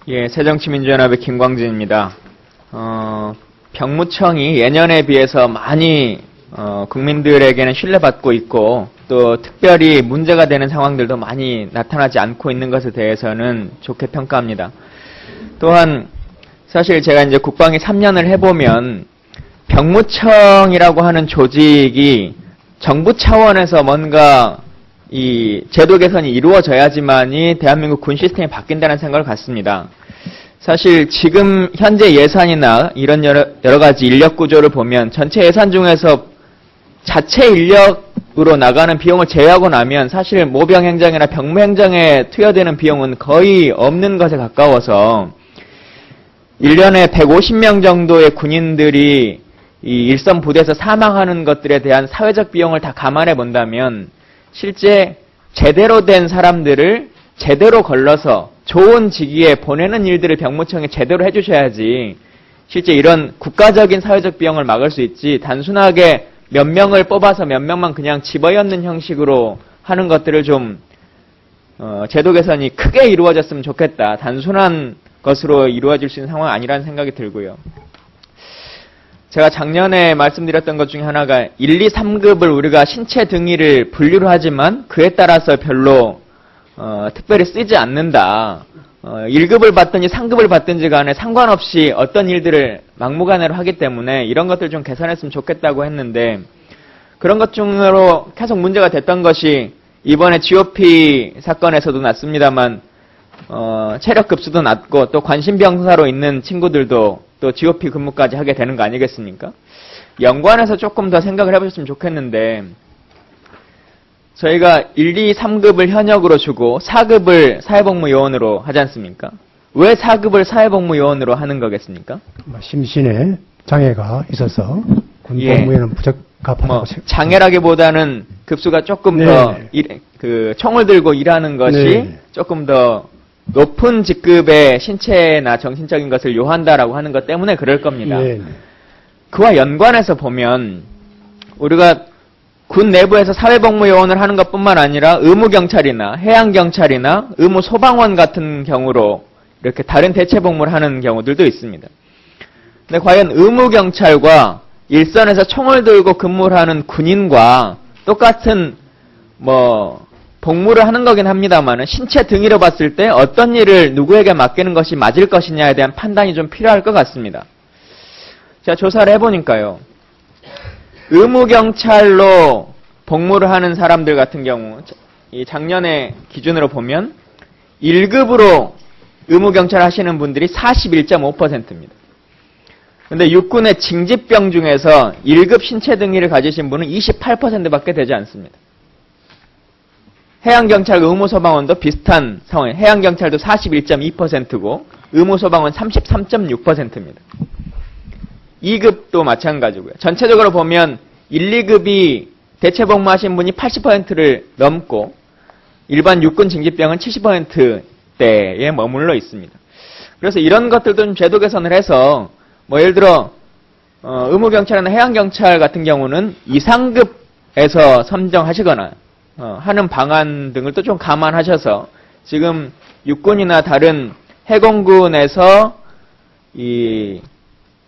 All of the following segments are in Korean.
예, 새정치민주연합의 김광진입니다. 병무청이 예년에 비해서 많이 국민들에게는 신뢰받고 있고 또 특별히 문제가 되는 상황들도 많이 나타나지 않고 있는 것에 대해서는 좋게 평가합니다. 또한 사실 제가 이제 국방위 3년을 해보면 병무청이라고 하는 조직이 정부 차원에서 뭔가 이 제도 개선이 이루어져야지만이 대한민국 군 시스템이 바뀐다는 생각을 갖습니다. 사실 지금 현재 예산이나 이런 여러 가지 인력 구조를 보면 전체 예산 중에서 자체 인력으로 나가는 비용을 제외하고 나면 사실 모병행정이나 병무행정에 투여되는 비용은 거의 없는 것에 가까워서 1년에 150명 정도의 군인들이 이 일선 부대에서 사망하는 것들에 대한 사회적 비용을 다 감안해 본다면 실제 제대로 된 사람들을 제대로 걸러서 좋은 직위에 보내는 일들을 병무청이 제대로 해주셔야지 실제 이런 국가적인 사회적 비용을 막을 수 있지 단순하게 몇 명을 뽑아서 몇 명만 그냥 집어넣는 형식으로 하는 것들을 좀 제도 개선이 크게 이루어졌으면 좋겠다. 단순한 것으로 이루어질 수 있는 상황이 아니라는 생각이 들고요. 제가 작년에 말씀드렸던 것 중에 하나가 1, 2, 3급을 우리가 신체 등위를 분류를 하지만 그에 따라서 별로 특별히 쓰지 않는다. 1급을 받든지 3급을 받든지 간에 상관없이 어떤 일들을 막무가내로 하기 때문에 이런 것들 좀 개선했으면 좋겠다고 했는데 그런 것 중으로 계속 문제가 됐던 것이 이번에 GOP 사건에서도 났습니다만 체력 급수도 낮고 또 관심병사로 있는 친구들도 또 GOP 근무까지 하게 되는 거 아니겠습니까? 연관해서 조금 더 생각을 해보셨으면 좋겠는데 저희가 1, 2, 3급을 현역으로 주고 4급을 사회복무요원으로 하지 않습니까? 왜 4급을 사회복무요원으로 하는 거겠습니까? 심신에 장애가 있어서 군복무에는 부적합하다고 장애라기보다는 급수가 조금 더 총을 들고 일하는 것이 조금 더 높은 직급의 신체나 정신적인 것을 요한다라고 하는 것 때문에 그럴 겁니다. 그와 연관해서 보면 우리가 군 내부에서 사회복무요원을 하는 것뿐만 아니라 의무경찰이나 해양경찰이나 의무소방원 같은 경우로 이렇게 다른 대체복무를 하는 경우들도 있습니다. 근데 과연 의무경찰과 일선에서 총을 들고 근무를 하는 군인과 똑같은 복무를 하는 거긴 합니다만 신체 등위로 봤을 때 어떤 일을 누구에게 맡기는 것이 맞을 것이냐에 대한 판단이 좀 필요할 것 같습니다. 제가 조사를 해보니까요. 의무경찰로 복무를 하는 사람들 같은 경우 이 작년에 기준으로 보면 1급으로 의무경찰 하시는 분들이 41.5%입니다. 근데 육군의 징집병 중에서 1급 신체 등위를 가지신 분은 28%밖에 되지 않습니다. 해양경찰 의무소방원도 비슷한 상황이에요. 해양경찰도 41.2%고 의무소방원 33.6%입니다. 2급도 마찬가지고요. 전체적으로 보면 1, 2급이 대체복무하신 분이 80%를 넘고 일반 육군 징집병은 70%대에 머물러 있습니다. 그래서 이런 것들도 좀 제도 개선을 해서 예를 들어 의무경찰이나 해양경찰 같은 경우는 2, 3급에서 선정하시거나 하는 방안 등을 또 좀 감안하셔서 지금 육군이나 다른 해공군에서 이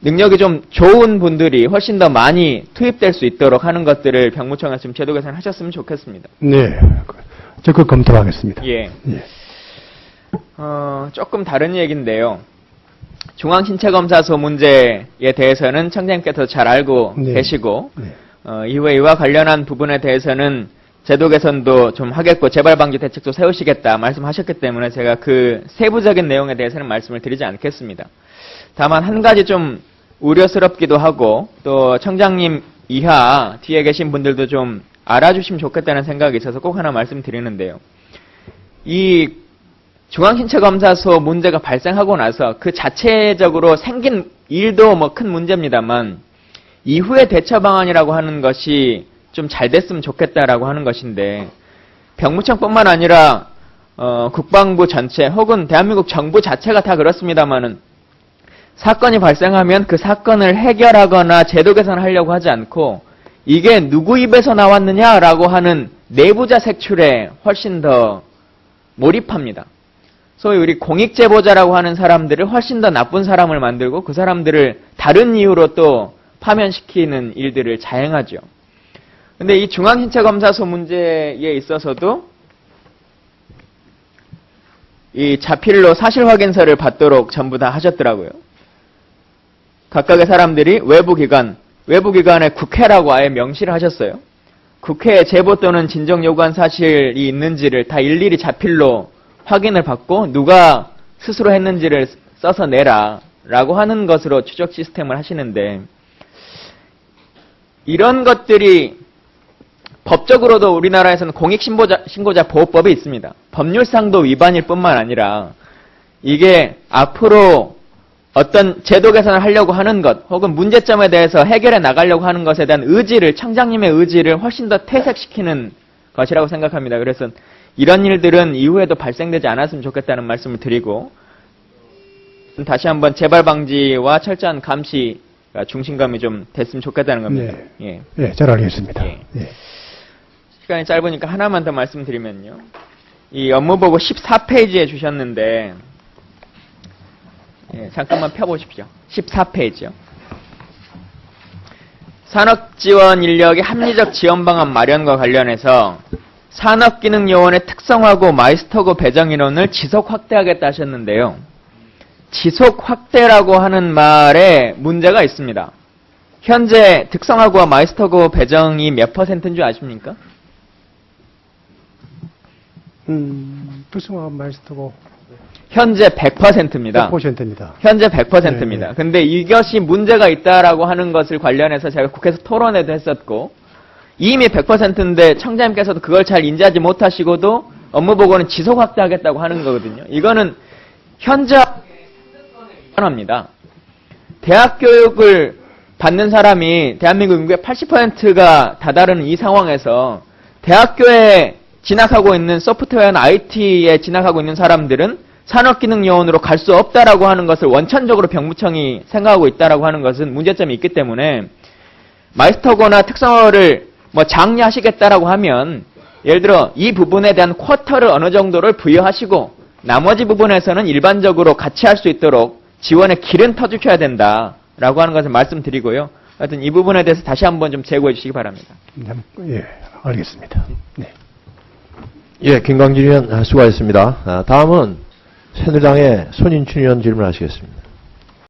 능력이 좀 좋은 분들이 훨씬 더 많이 투입될 수 있도록 하는 것들을 병무청에서 좀 제도 개선을 하셨으면 좋겠습니다. 네, 적극 검토하겠습니다. 예. 조금 다른 얘기인데요. 중앙신체검사소 문제에 대해서는 청장님께서 잘 알고 계시고 이후에 이와 관련한 부분에 대해서는 제도 개선도 좀 하겠고 재발 방지 대책도 세우시겠다 말씀하셨기 때문에 제가 그 세부적인 내용에 대해서는 말씀을 드리지 않겠습니다. 다만 한 가지 좀 우려스럽기도 하고 또 청장님 이하 뒤에 계신 분들도 좀 알아주시면 좋겠다는 생각이 있어서 꼭 하나 말씀드리는데요. 이 중앙신체검사소 문제가 발생하고 나서 그 자체적으로 생긴 일도 큰 문제입니다만 이후의 대처 방안이라고 하는 것이 좀 잘 됐으면 좋겠다라고 하는 것인데 병무청뿐만 아니라 국방부 전체 혹은 대한민국 정부 자체가 다 그렇습니다만은 사건이 발생하면 그 사건을 해결하거나 제도 개선하려고 하지 않고 이게 누구 입에서 나왔느냐라고 하는 내부자 색출에 훨씬 더 몰입합니다. 소위 우리 공익제보자라고 하는 사람들을 훨씬 더 나쁜 사람을 만들고 그 사람들을 다른 이유로 또 파면시키는 일들을 자행하죠. 근데 이 중앙신체검사소 문제에 있어서도 이 자필로 사실확인서를 받도록 전부 다 하셨더라고요. 각각의 사람들이 외부기관에 국회라고 아예 명시를 하셨어요. 국회에 제보 또는 진정 요구한 사실이 있는지를 다 일일이 자필로 확인을 받고 누가 스스로 했는지를 써서 내라 라고 하는 것으로 추적 시스템을 하시는데, 이런 것들이 법적으로도 우리나라에서는 공익신고자 보호법이 있습니다. 법률상도 위반일 뿐만 아니라 이게 앞으로 어떤 제도 개선을 하려고 하는 것 혹은 문제점에 대해서 해결해 나가려고 하는 것에 대한 의지를, 청장님의 의지를 훨씬 더 퇴색시키는 것이라고 생각합니다. 그래서 이런 일들은 이후에도 발생되지 않았으면 좋겠다는 말씀을 드리고, 다시 한번 재발 방지와 철저한 감시가 중심감이 좀 됐으면 좋겠다는 겁니다. 네, 예, 잘 알겠습니다. 예. 예. 시간이 짧으니까 하나만 더 말씀드리면요. 이 업무보고 14페이지에 주셨는데, 예, 잠깐만 펴보십시오. 14페이지요. 산업지원 인력의 합리적 지원 방안 마련과 관련해서 산업기능요원의 특성화고 마이스터고 배정 인원을 지속 확대하겠다 하셨는데요. 지속 확대라고 하는 말에 문제가 있습니다. 현재 특성화고와 마이스터고 배정이 몇 %인 줄 아십니까? 특성화 마이스터고 현재 100%입니다. 100%입니다. 현재 100%입니다. 네. 근데 이것이 문제가 있다라고 하는 것을 관련해서 제가 국회에서 토론회도 했었고, 이미 100%인데 청장님께서도 그걸 잘 인지하지 못하시고도 업무보고는 지속 확대하겠다고 하는 거거든요. 이거는 현재 합니다. 대학 교육을 받는 사람이 대한민국 인구의 80%가 다다르는 이 상황에서 대학교에 진학하고 있는 소프트웨어나 IT에 진학하고 있는 사람들은 산업기능요원으로 갈 수 없다라고 하는 것을 원천적으로 병무청이 생각하고 있다라고 하는 것은 문제점이 있기 때문에, 마이스터고나 특성화를 장려하시겠다라고 하면 예를 들어 이 부분에 대한 쿼터를 어느 정도를 부여하시고 나머지 부분에서는 일반적으로 같이 할 수 있도록 지원의 길은 터주셔야 된다라고 하는 것을 말씀드리고요. 하여튼 이 부분에 대해서 다시 한번 좀 제고해 주시기 바랍니다. 예, 알겠습니다. 네. 예, 김광진 의원 수고하셨습니다. 다음은 새누리당의 손인춘 의원 질문하시겠습니다.